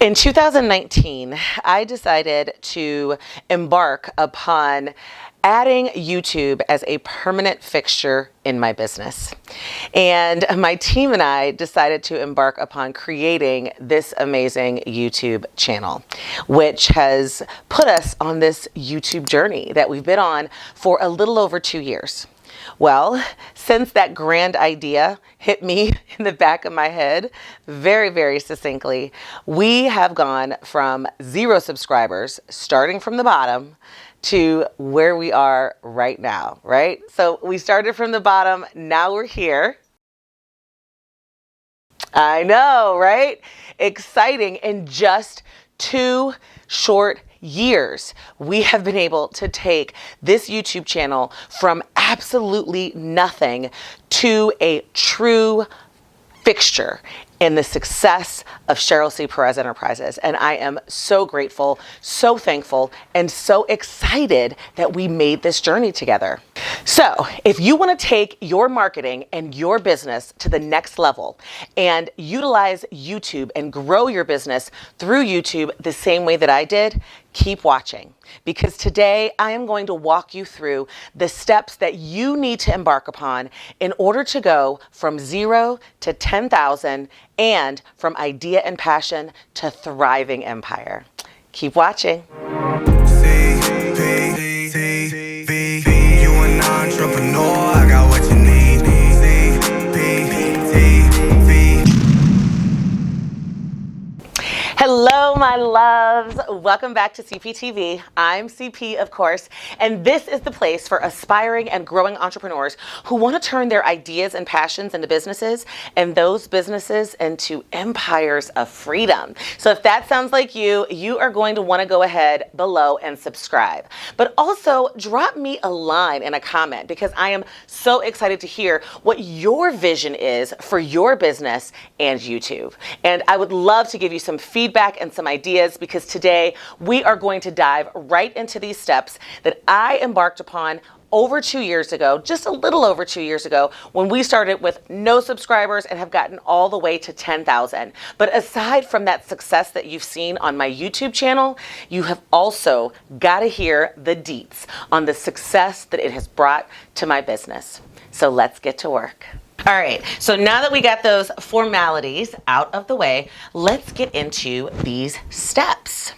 In 2019, I decided to embark upon adding YouTube as a permanent fixture in my business. And my team and I decided to embark upon creating this amazing YouTube channel, which has put us on this YouTube journey that we've been on for a little over 2 years. Well, since that grand idea hit me in the back of my head very, very succinctly, we have gone from 0 subscribers, starting from the bottom, to where we are right now, right? So we started from the bottom, now we're here. I know, right? Exciting. In just 2 short years, we have been able to take this YouTube channel from absolutely nothing to a true fixture in the success of Cheryl C. Perez Enterprises. And I am so grateful, so thankful, and so excited that we made this journey together. So if you want to take your marketing and your business to the next level and utilize YouTube and grow your business through YouTube the same way that I did, keep watching, because today I am going to walk you through the steps that you need to embark upon in order to go from 0 to 10,000 and from idea and passion to thriving empire. Keep watching. CPTV, you an entrepreneur, I got what you need. Hello, my loves. Welcome back to CPTV. I'm CP, of course, and this is the place for aspiring and growing entrepreneurs who want to turn their ideas and passions into businesses, and those businesses into empires of freedom. So if that sounds like you, you are going to want to go ahead below and subscribe. But also drop me a line in a comment, because I am so excited to hear what your vision is for your business and YouTube. And I would love to give you some feedback and some ideas, because today we are going to dive right into these steps that I embarked upon over 2 years ago, just a little over 2 years ago, when we started with no subscribers and have gotten all the way to 10,000. But aside from that success that you've seen on my YouTube channel, you have also got to hear the deets on the success that it has brought to my business. So let's get to work. All right, so now that we got those formalities out of the way, let's get into these steps.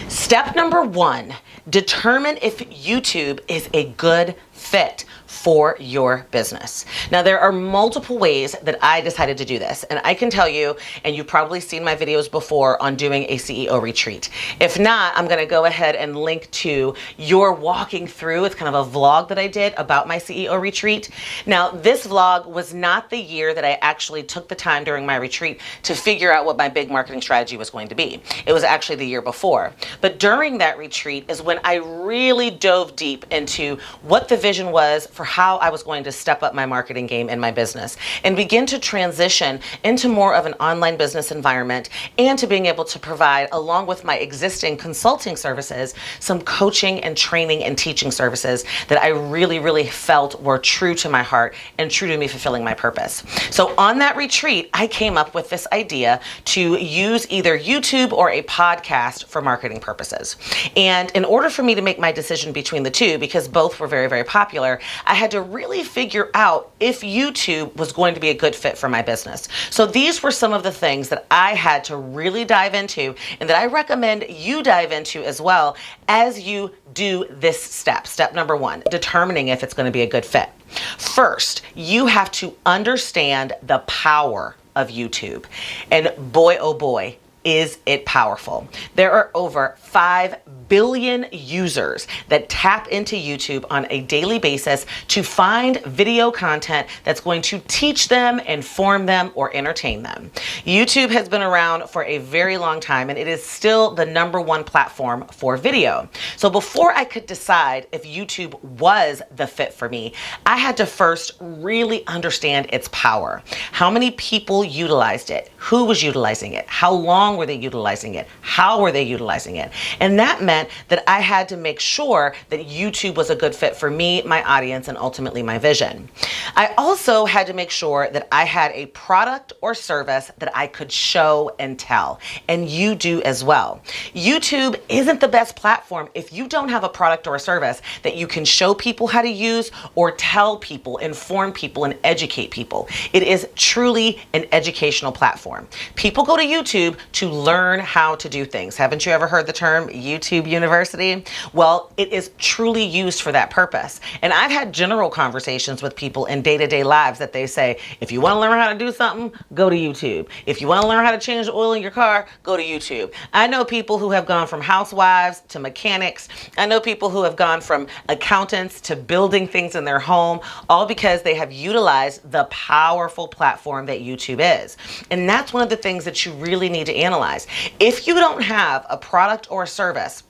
Step number 1, determine if YouTube is a good fit for your business. Now, there are multiple ways that I decided to do this, and I can tell you, and you've probably seen my videos before on doing a CEO retreat. If not, I'm gonna go ahead and link to your walking through. It's kind of a vlog that I did about my CEO retreat. Now, this vlog was not the year that I actually took the time during my retreat to figure out what my big marketing strategy was going to be. It was actually the year before. But during that retreat is when I really dove deep into what the vision was for how I was going to step up my marketing game in my business and begin to transition into more of an online business environment, and to being able to provide, along with my existing consulting services, some coaching and training and teaching services that I really, really felt were true to my heart and true to me fulfilling my purpose. So on that retreat, I came up with this idea to use either YouTube or a podcast for marketing purposes. And in order for me to make my decision between the two, because both were very, very popular, I had to really figure out if YouTube was going to be a good fit for my business. So these were some of the things that I had to really dive into, and that I recommend you dive into as well as you do this step. Step number 1, determining if it's going to be a good fit. First, you have to understand the power of YouTube. And boy, oh boy, is it powerful. There are over 5 billion users that tap into YouTube on a daily basis to find video content that's going to teach them, inform them, or entertain them. YouTube has been around for a very long time, and it is still the #1 platform for video. So before I could decide if YouTube was the fit for me, I had to first really understand its power. How many people utilized it? Who was utilizing it? How long were they utilizing it? How were they utilizing it? And that meant meant that I had to make sure that YouTube was a good fit for me, my audience, and ultimately my vision. I also had to make sure that I had a product or service that I could show and tell, and you do as well. YouTube isn't the best platform if you don't have a product or a service that you can show people how to use or tell people, inform people, and educate people. It is truly an educational platform. People go to YouTube to learn how to do things. Haven't you ever heard the term YouTube University? Well, it is truly used for that purpose. And I've had general conversations with people in day-to-day lives that they say, if you want to learn how to do something, go to YouTube. If you want to learn how to change the oil in your car, go to YouTube. I know people who have gone from housewives to mechanics. I know people who have gone from accountants to building things in their home, all because they have utilized the powerful platform that YouTube is. And that's one of the things that you really need to analyze. If you don't have a product or a service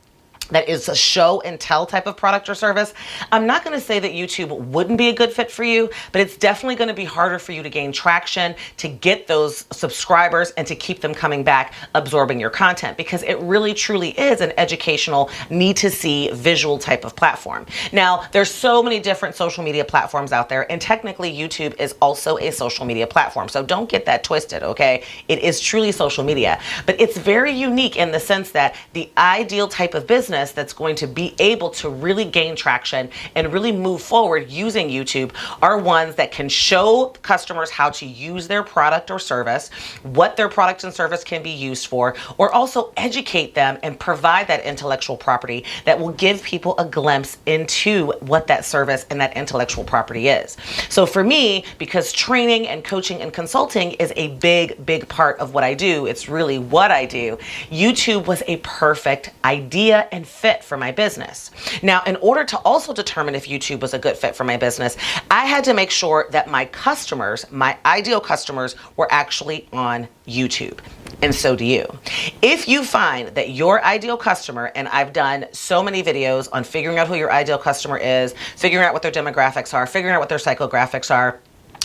that is a show and tell type of product or service, I'm not going to say that YouTube wouldn't be a good fit for you, but it's definitely going to be harder for you to gain traction, to get those subscribers, and to keep them coming back, absorbing your content, because it really truly is an educational, need to see visual type of platform. Now, there's so many different social media platforms out there, and technically YouTube is also a social media platform. So don't get that twisted, okay? It is truly social media, but it's very unique in the sense that the ideal type of business that's going to be able to really gain traction and really move forward using YouTube are ones that can show customers how to use their product or service, what their product and service can be used for, or also educate them and provide that intellectual property that will give people a glimpse into what that service and that intellectual property is. So for me, because training and coaching and consulting is a big part of what I do, it's really what I do, YouTube was a perfect idea and fit for my business. Now, in order to also determine if YouTube was a good fit for my business, I had to make sure that my customers, my ideal customers, were actually on YouTube. And so do you. If you find that your ideal customer, and I've done so many videos on figuring out who your ideal customer is, figuring out what their demographics are, figuring out what their psychographics are,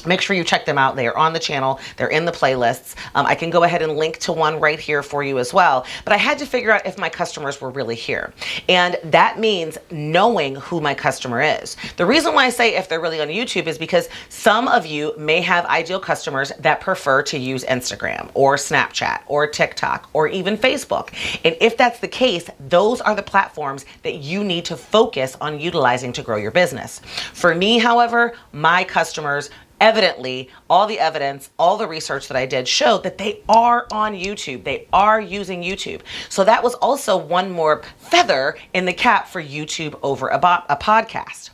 make sure you check them out. They are on the channel. They're in the playlists. I can go ahead and link to one right here for you as well. But I had to figure out if my customers were really here. And that means knowing who my customer is. The reason why I say if they're really on YouTube is because some of you may have ideal customers that prefer to use Instagram or Snapchat or TikTok or even Facebook. And if that's the case, those are the platforms that you need to focus on utilizing to grow your business. For me, however, my customers, evidently, all the evidence, all the research that I did showed that they are on YouTube. They are using YouTube. So that was also one more feather in the cap for YouTube over a podcast.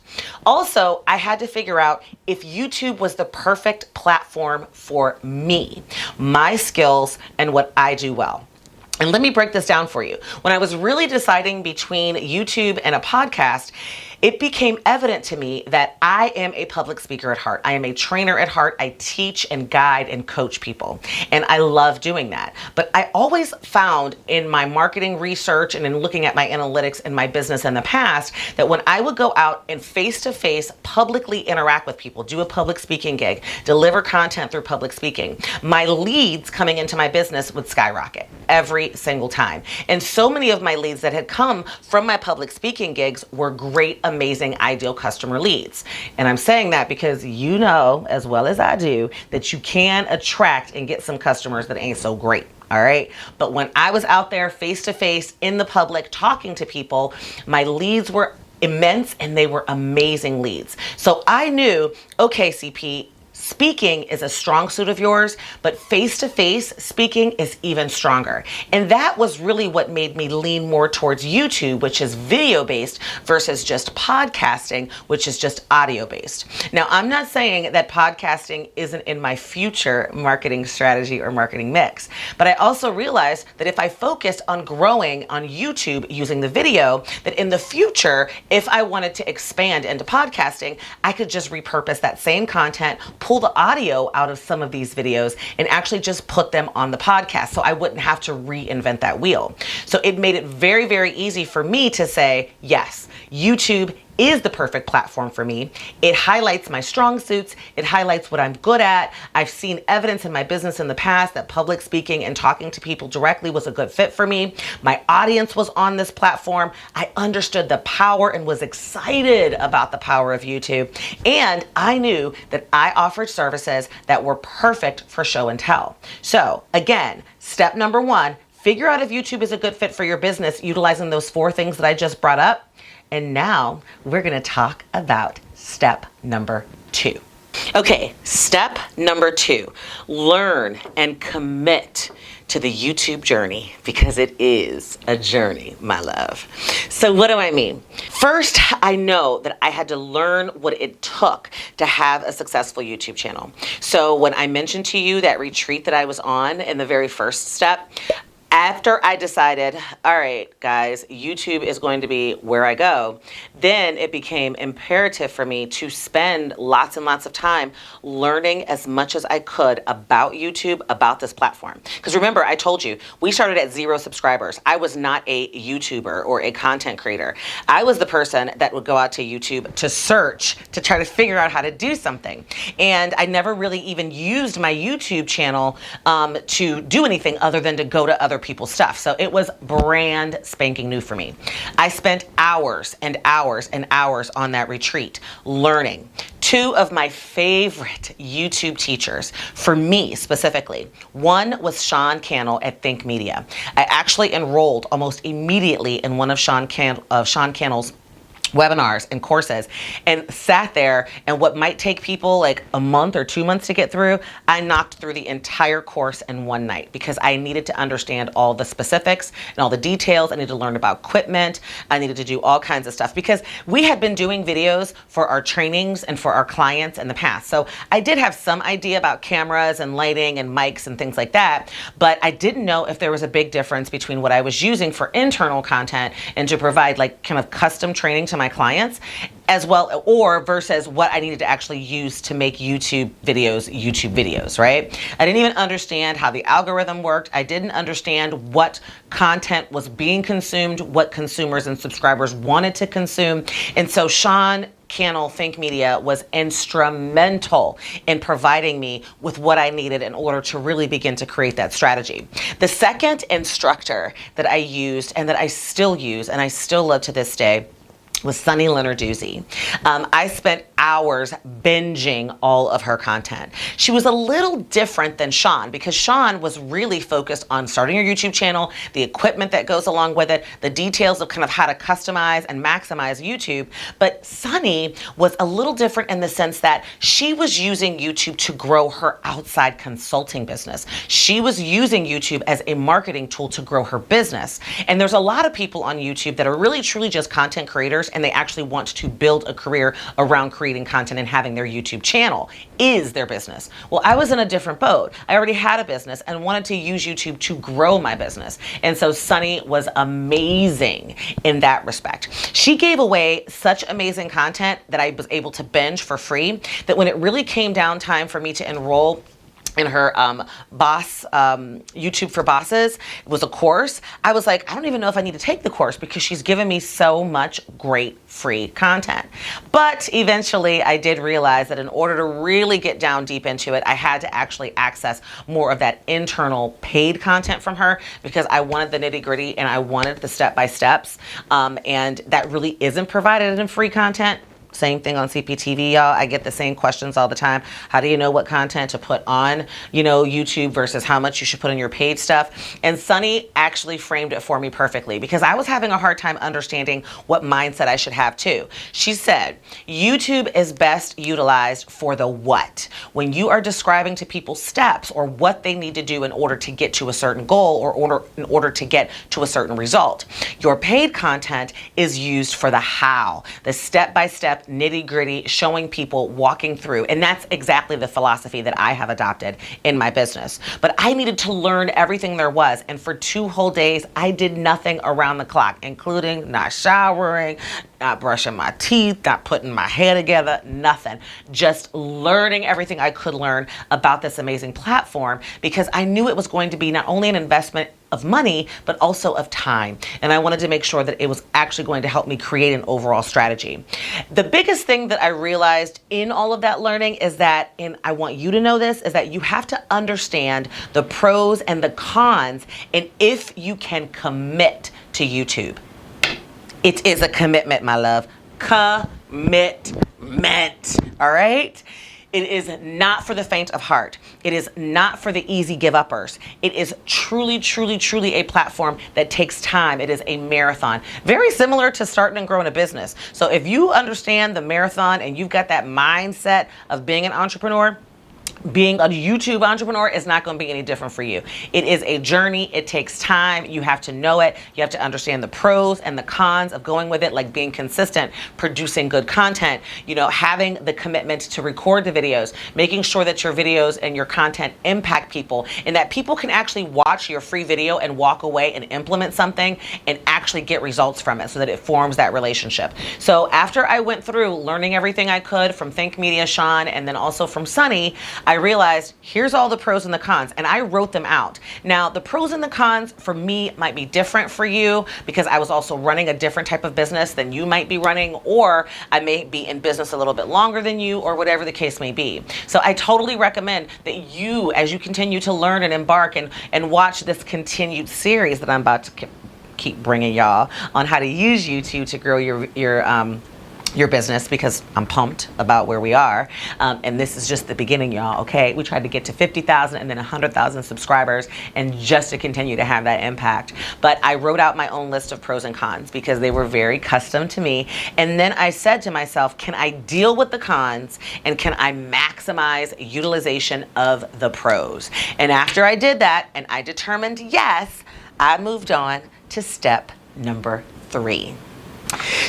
Also, I had to figure out if YouTube was the perfect platform for me, my skills, and what I do well. And let me break this down for you. When I was really deciding between YouTube and a podcast, it became evident to me that I am a public speaker at heart. I am a trainer at heart. I teach and guide and coach people, and I love doing that. But I always found in my marketing research and in looking at my analytics in my business in the past that when I would go out and face-to-face publicly interact with people, do a public speaking gig, deliver content through public speaking, my leads coming into my business would skyrocket every single time. And so many of my leads that had come from my public speaking gigs were great, amazing, ideal customer leads. And I'm saying that because you know, as well as I do, that you can attract and get some customers that ain't so great. All right. But when I was out there face to face in the public talking to people, my leads were immense and they were amazing leads. So I knew, okay, CP, speaking is a strong suit of yours, but face-to-face speaking is even stronger. And that was really what made me lean more towards YouTube, which is video-based, versus just podcasting, which is just audio-based. Now, I'm not saying that podcasting isn't in my future marketing strategy or marketing mix, but I also realized that if I focused on growing on YouTube using the video, that in the future, if I wanted to expand into podcasting, I could just repurpose that same content, pull the audio out of some of these videos, and actually just put them on the podcast, so I wouldn't have to reinvent that wheel. So it made it very, very easy for me to say, yes, YouTube is the perfect platform for me. It highlights my strong suits. It highlights what I'm good at. I've seen evidence in my business in the past that public speaking and talking to people directly was a good fit for me. My audience was on this platform. I understood the power and was excited about the power of YouTube. And I knew that I offered services that were perfect for show and tell. So again, step number one, figure out if YouTube is a good fit for your business utilizing those 4 things that I just brought up. And now we're going to talk about step number 2. Okay, step number 2, learn and commit to the YouTube journey, because it is a journey, my love. So what do I mean? First, I know that I had to learn what it took to have a successful YouTube channel. So when I mentioned to you that retreat that I was on in the very first step, after I decided, all right, guys, YouTube is going to be where I go, then it became imperative for me to spend lots and lots of time learning as much as I could about YouTube, about this platform. Because remember, I told you, we started at 0 subscribers. I was not a YouTuber or a content creator. I was the person that would go out to YouTube to search, to try to figure out how to do something. And I never really even used my YouTube channel to do anything other than to go to other people's stuff. So it was brand spanking new for me. I spent hours and hours and hours on that retreat learning. 2 of my favorite YouTube teachers, for me specifically, one was Sean Cannell at Think Media. I actually enrolled almost immediately in one of Sean Cannell's webinars and courses and sat there, and what might take people like a month or 2 months to get through, I knocked through the entire course in one night because I needed to understand all the specifics and all the details. I needed to learn about equipment. I needed to do all kinds of stuff because we had been doing videos for our trainings and for our clients in the past. So I did have some idea about cameras and lighting and mics and things like that, but I didn't know if there was a big difference between what I was using for internal content and to provide like kind of custom training to my clients as well, or versus what I needed to actually use to make YouTube videos, right? I didn't even understand how the algorithm worked. I didn't understand what content was being consumed, what consumers and subscribers wanted to consume. And so Sean Cannell, Think Media, was instrumental in providing me with what I needed in order to really begin to create that strategy. The second instructor that I used and that I still use and I still love to this day was Sunny Lenarduzzi. I spent hours binging all of her content. She was a little different than Sean because Sean was really focused on starting your YouTube channel, the equipment that goes along with it, the details of kind of how to customize and maximize YouTube. But Sunny was a little different in the sense that she was using YouTube to grow her outside consulting business. She was using YouTube as a marketing tool to grow her business. And there's a lot of people on YouTube that are really truly just content creators, and they actually want to build a career around creating content and having their YouTube channel is their business. Well, I was in a different boat. I already had a business and wanted to use YouTube to grow my business. And so Sunny was amazing in that respect. She gave away such amazing content that I was able to binge for free, that when it really came down time for me to enroll in her YouTube for Bosses, it was a course. I was like, I don't even know if I need to take the course because she's given me so much great free content. But eventually I did realize that in order to really get down deep into it, I had to actually access more of that internal paid content from her because I wanted the nitty gritty and I wanted the step-by-steps. And that really isn't provided in free content. Same thing on CPTV, y'all. I get the same questions all the time. How do you know what content to put on, YouTube versus how much you should put in your paid stuff? And Sunny actually framed it for me perfectly because I was having a hard time understanding what mindset I should have too. She said, YouTube is best utilized for the what. When you are describing to people steps or what they need to do in order to get to a certain goal or in order to get to a certain result. Your paid content is used for the how, the step-by-step nitty gritty, showing people, walking through. And that's exactly the philosophy that I have adopted in my business. But I needed to learn everything there was. And for 2 whole days, I did nothing around the clock, including not showering, not brushing my teeth, not putting my hair together, nothing. Just learning everything I could learn about this amazing platform because I knew it was going to be not only an investment of money, but also of time. And I wanted to make sure that it was actually going to help me create an overall strategy. The biggest thing that I realized in all of that learning is that, and I want you to know this, is that you have to understand the pros and the cons, and if you can commit to YouTube. It is a commitment, my love. Commitment, all right? It is not for the faint of heart. It is not for the easy give-uppers. It is truly, truly, truly a platform that takes time. It is a marathon. Very similar to starting and growing a business. So if you understand the marathon and you've got that mindset of being an entrepreneur, being a YouTube entrepreneur is not going to be any different for you. It is a journey. It takes time. You have to know it. You have to understand the pros and the cons of going with it, like being consistent, producing good content, having the commitment to record the videos, making sure that your videos and your content impact people, and that people can actually watch your free video and walk away and implement something and actually get results from it so that it forms that relationship. So after I went through learning everything I could from Think Media Sean and then also from Sunny, I realized here's all the pros and the cons, and I wrote them out. Now, the pros and the cons for me might be different for you because I was also running a different type of business than you might be running, or I may be in business a little bit longer than you, or whatever the case may be. So I totally recommend that you, as you continue to learn and embark and watch this continued series that I'm about to keep bringing y'all on how to use YouTube to grow your business, because I'm pumped about where we are. And this is just the beginning, y'all, okay? We tried to get to 50,000 and then 100,000 subscribers, and just to continue to have that impact. But I wrote out my own list of pros and cons because they were very custom to me. And then I said to myself, can I deal with the cons and can I maximize utilization of the pros? And after I did that and I determined yes, I moved on to step number 3.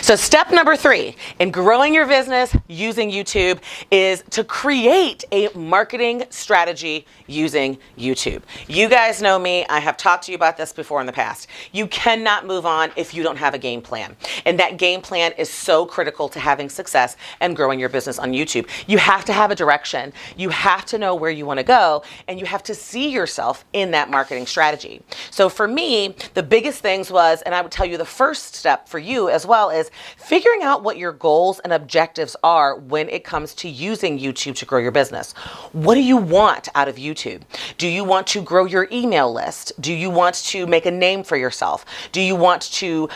So step number 3 in growing your business using YouTube is to create a marketing strategy using YouTube. You guys know me. I have talked to you about this before in the past. You cannot move on if you don't have a game plan. And that game plan is so critical to having success and growing your business on YouTube. You have to have a direction. You have to know where you want to go, and you have to see yourself in that marketing strategy. So for me, the biggest things was, and I would tell you the first step for you as well, is figuring out what your goals and objectives are when it comes to using YouTube to grow your business. What do you want out of YouTube? Do you want to grow your email list? Do you want to make a name for yourself? Do you want to,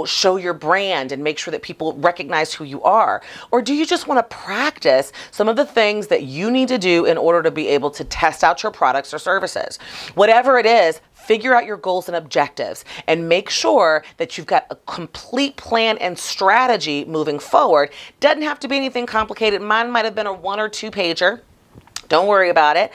show your brand and make sure that people recognize who you are? Or do you just want to practice some of the things that you need to do in order to be able to test out your products or services? Whatever it is, figure out your goals and objectives and make sure that you've got a complete plan and strategy moving forward. Doesn't have to be anything complicated. Mine might have been a 1 or 2 pager. Don't worry about it.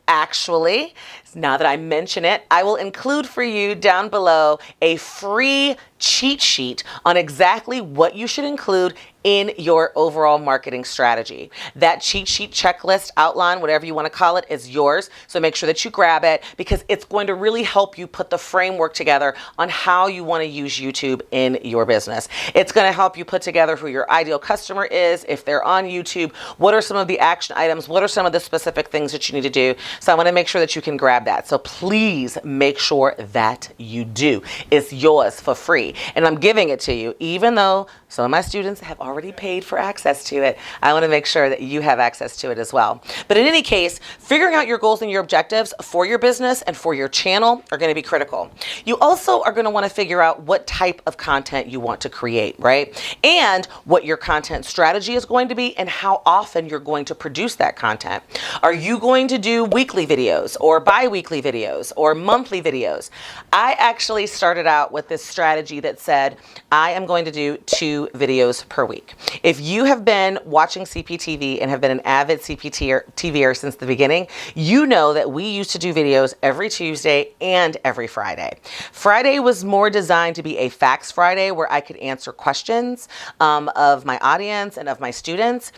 Actually, now that I mention it, I will include for you down below a free cheat sheet on exactly what you should include in your overall marketing strategy. That cheat sheet, checklist, outline, whatever you want to call it, is yours. So make sure that you grab it, because it's going to really help you put the framework together on how you want to use YouTube in your business. It's going to help you put together who your ideal customer is, if they're on YouTube, what are some of the action items, what are some of the specific things that you need to do. So I want to make sure that you can grab that. So please make sure that you do. It's yours for free. And I'm giving it to you, even though some of my students have already paid for access to it. I want to make sure that you have access to it as well. But in any case, figuring out your goals and your objectives for your business and for your channel are going to be critical. You also are going to want to figure out what type of content you want to create, right? And what your content strategy is going to be and how often you're going to produce that content. Are you going to do weekly videos or bi-weekly videos or monthly videos? I actually started out with this strategy that said I am going to do 2 videos per week. If you have been watching CPTV and have been an avid CPTVer since the beginning, you know that we used to do videos every Tuesday and every Friday. Friday was more designed to be a Facts Friday where I could answer questions of my audience and of my students.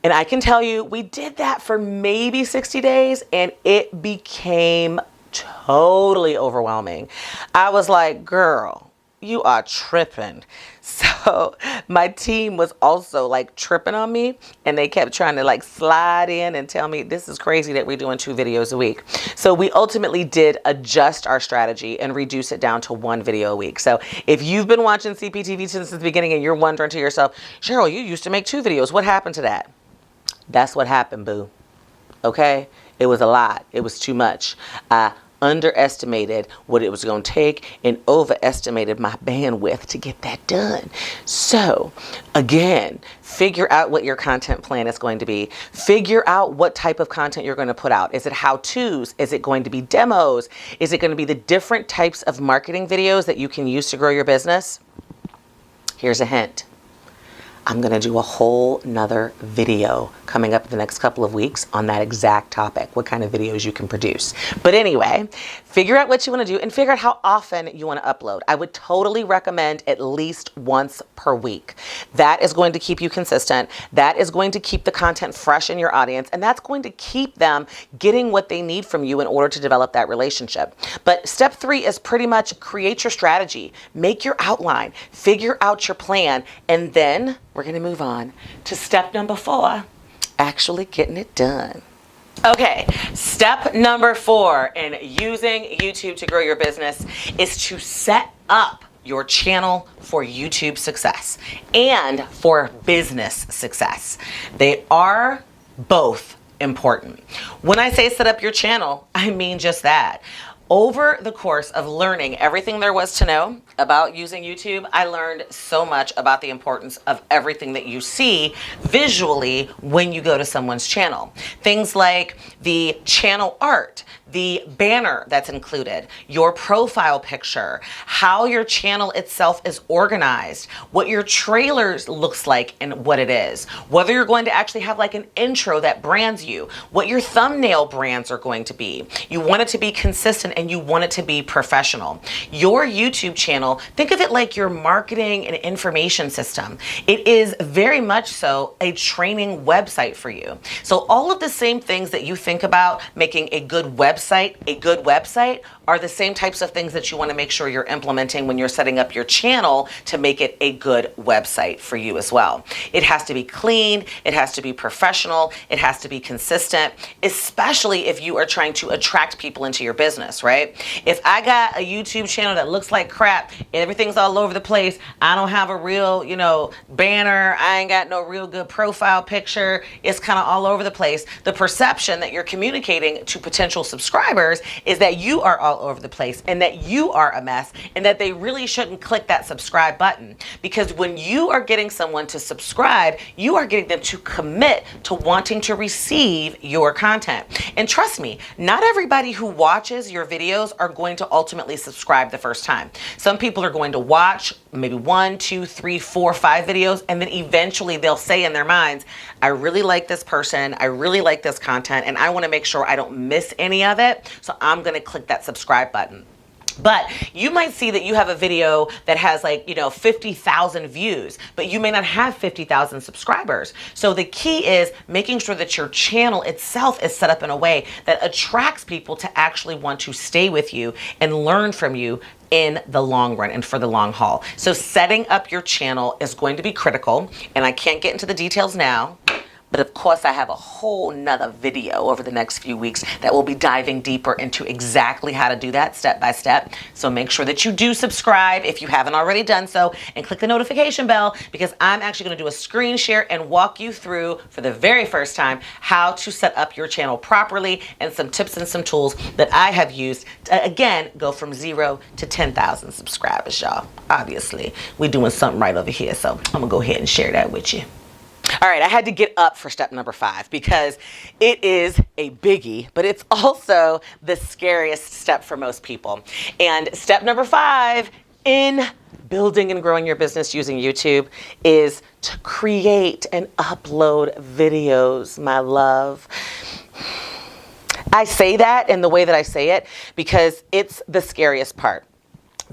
And I can tell you, we did that for maybe 60 days and it became totally overwhelming. I was like, girl, You are tripping. So my team was also like tripping on me, and they kept trying to like slide in and tell me this is crazy that we're doing 2 videos a week. So we ultimately did adjust our strategy and reduce it down to 1 video a week. So if you've been watching CPTV since the beginning and you're wondering to yourself, Cheryl, you used to make 2 videos. What happened to that? That's what happened, boo. Okay? It was a lot. It was too much. I underestimated what it was going to take and overestimated my bandwidth to get that done. So again, figure out what your content plan is going to be. Figure out what type of content you're going to put out. Is it how-tos? Is it going to be demos? Is it going to be the different types of marketing videos that you can use to grow your business? Here's a hint. I'm going to do a whole nother video coming up in the next couple of weeks on that exact topic, what kind of videos you can produce. But anyway, figure out what you want to do and figure out how often you want to upload. I would totally recommend at least once per week. That is going to keep you consistent. That is going to keep the content fresh in your audience, and that's going to keep them getting what they need from you in order to develop that relationship. But step 3 is pretty much create your strategy, make your outline, figure out your plan, and then we're going to move on to step number 4, actually getting it done. Okay, step number 4 in using YouTube to grow your business is to set up your channel for YouTube success and for business success. They are both important. When I say set up your channel, I mean just that. Over the course of learning everything there was to know about using YouTube, I learned so much about the importance of everything that you see visually when you go to someone's channel. Things like the channel art, the banner that's included, your profile picture, how your channel itself is organized, what your trailer looks like and what it is, whether you're going to actually have like an intro that brands you, what your thumbnail brands are going to be. You want it to be consistent and you want it to be professional. Your YouTube channel, think of it like your marketing and information system. It is very much so a training website for you. So all of the same things that you think about making a good website are the same types of things that you want to make sure you're implementing when you're setting up your channel to make it a good website for you as well. It has to be clean, it has to be professional, it has to be consistent, especially if you are trying to attract people into your business, right? If I got a YouTube channel that looks like crap, everything's all over the place, I don't have a real, banner, I ain't got no real good profile picture, it's kind of all over the place, the perception that you're communicating to potential subscribers is that you are all over the place and that you are a mess and that they really shouldn't click that subscribe button. Because when you are getting someone to subscribe, you are getting them to commit to wanting to receive your content. And trust me, not everybody who watches your videos are going to ultimately subscribe the first time. Some people are going to watch maybe 1, 2, 3, 4, 5 videos, and then eventually they'll say in their minds, I really like this person, I really like this content, and I want to make sure I don't miss any of it, so I'm going to click that subscribe button. But you might see that you have a video that has 50,000 views, but you may not have 50,000 subscribers. So the key is making sure that your channel itself is set up in a way that attracts people to actually want to stay with you and learn from you in the long run and for the long haul. So setting up your channel is going to be critical, and I can't get into the details now. But of course, I have a whole nother video over the next few weeks that will be diving deeper into exactly how to do that step by step. So make sure that you do subscribe if you haven't already done so, and click the notification bell, because I'm actually going to do a screen share and walk you through for the very first time how to set up your channel properly and some tips and some tools that I have used to, again, go from 0 to 10,000 subscribers, y'all. Obviously, we're doing something right over here, so I'm going to go ahead and share that with you. All right, I had to get up for step number 5 because it is a biggie, but it's also the scariest step for most people. And step number 5 in building and growing your business using YouTube is to create and upload videos, my love. I say that in the way that I say it because it's the scariest part.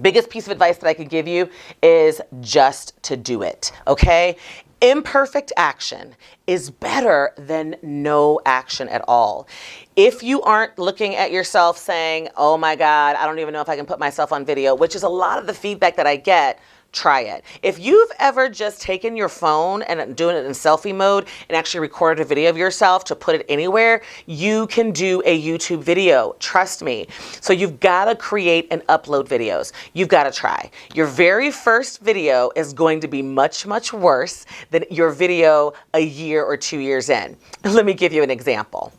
Biggest piece of advice that I could give you is just to do it, okay? Imperfect action is better than no action at all. If you aren't looking at yourself saying, oh my God, I don't even know if I can put myself on video, which is a lot of the feedback that I get, try it. If you've ever just taken your phone and doing it in selfie mode and actually recorded a video of yourself to put it anywhere, you can do a YouTube video. Trust me. So you've got to create and upload videos. You've got to try. Your very first video is going to be much, much worse than your video a year or 2 years in. Let me give you an example.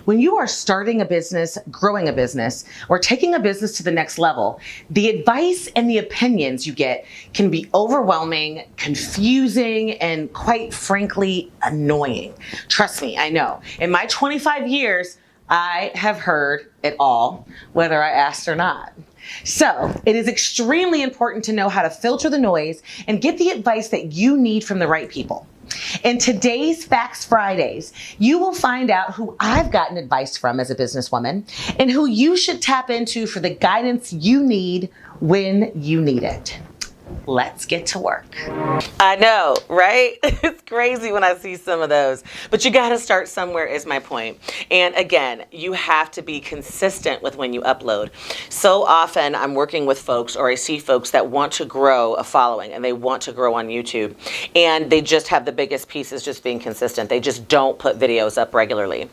When you are starting a business, growing a business, or taking a business to the next level, the advice and the opinions you get can be overwhelming, confusing, and quite frankly, annoying. Trust me, I know. In my 25 years, I have heard it all, whether I asked or not. So it is extremely important to know how to filter the noise and get the advice that you need from the right people. In today's Facts Fridays, you will find out who I've gotten advice from as a businesswoman and who you should tap into for the guidance you need when you need it. Let's get to work. I know, right? It's crazy when I see some of those, but you got to start somewhere is my point. And again, you have to be consistent with when you upload. So often I'm working with folks, or I see folks that want to grow a following and they want to grow on YouTube, and they just have the biggest piece is just being consistent. They just don't put videos up regularly.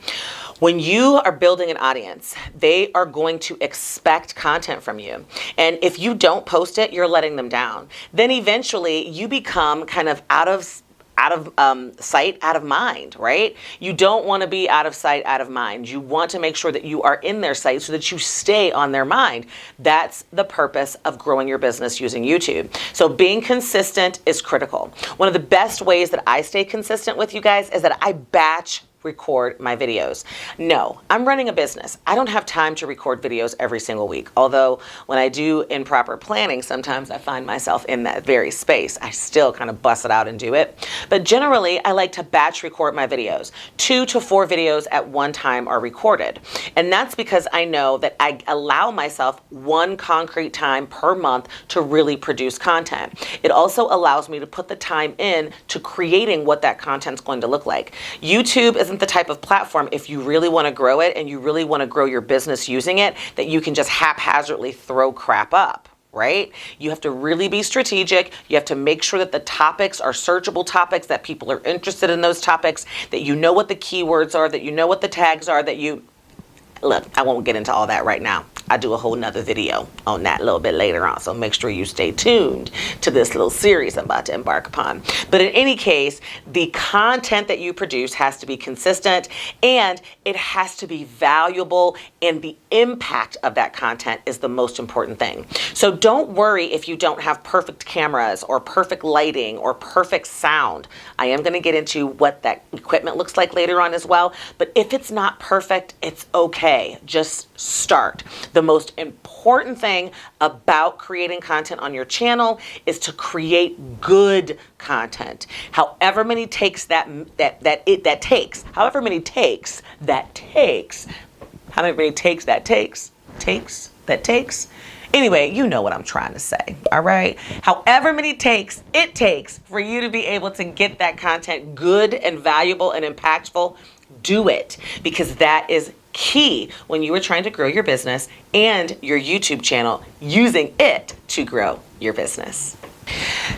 When you are building an audience, they are going to expect content from you. And if you don't post it, you're letting them down. Then eventually you become kind of out of sight, out of mind, right? You don't want to be out of sight, out of mind. You want to make sure that you are in their sight so that you stay on their mind. That's the purpose of growing your business using YouTube. So being consistent is critical. One of the best ways that I stay consistent with you guys is that I batch record my videos. No, I'm running a business. I don't have time to record videos every single week. Although when I do improper planning, sometimes I find myself in that very space. I still kind of bust it out and do it. But generally, I like to batch record my videos. 2 to 4 videos at one time are recorded. And that's because I know that I allow myself one concrete time per month to really produce content. It also allows me to put the time in to creating what that content's going to look like. YouTube isn't the type of platform, if you really want to grow it and you really want to grow your business using it, that you can just haphazardly throw crap up, right? You have to really be strategic. You have to make sure that the topics are searchable topics, that people are interested in those topics, that you know what the keywords are, that you know what the tags are, that you... Look, I won't get into all that right now. I'll do a whole nother video on that a little bit later on. So make sure you stay tuned to this little series I'm about to embark upon. But in any case, the content that you produce has to be consistent and it has to be valuable, and the impact of that content is the most important thing. So don't worry if you don't have perfect cameras or perfect lighting or perfect sound. I am going to get into what that equipment looks like later on as well. But if it's not perfect, it's okay. Just start. The most important thing about creating content on your channel is to create good content. However many takes that takes. Anyway, you know what I'm trying to say, all right? However many takes it takes for you to be able to get that content good and valuable and impactful, do it, because that is key when you are trying to grow your business and your YouTube channel, using it to grow your business.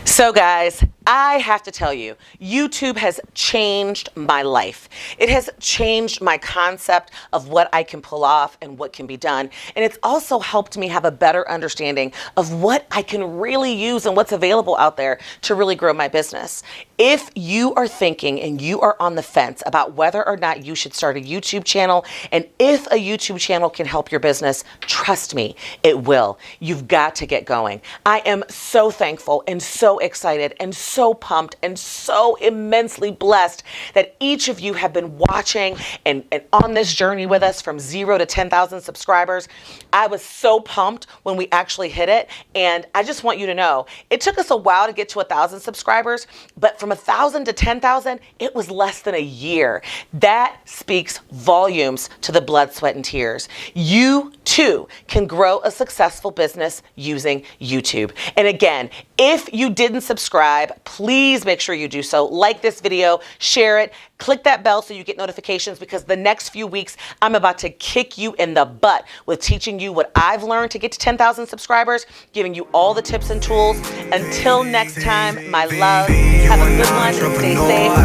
So guys, I have to tell you, YouTube has changed my life. It has changed my concept of what I can pull off and what can be done. And it's also helped me have a better understanding of what I can really use and what's available out there to really grow my business. If you are thinking and you are on the fence about whether or not you should start a YouTube channel, and if a YouTube channel can help your business, trust me, it will. You've got to get going. I am so thankful and so excited and so pumped and so immensely blessed that each of you have been watching and on this journey with us from 0 to 10,000 subscribers. I was so pumped when we actually hit it. And I just want you to know, it took us a while to get to 1,000 subscribers, but from 1,000 to 10,000, it was less than a year. That speaks volumes to the blood, sweat, and tears. You too can grow a successful business using YouTube. And again, if you didn't subscribe, please make sure you do so. Like this video, share it, click that bell so you get notifications, because the next few weeks, I'm about to kick you in the butt with teaching you what I've learned to get to 10,000 subscribers, giving you all the tips and tools. Until next time, my love, have a good one and stay safe.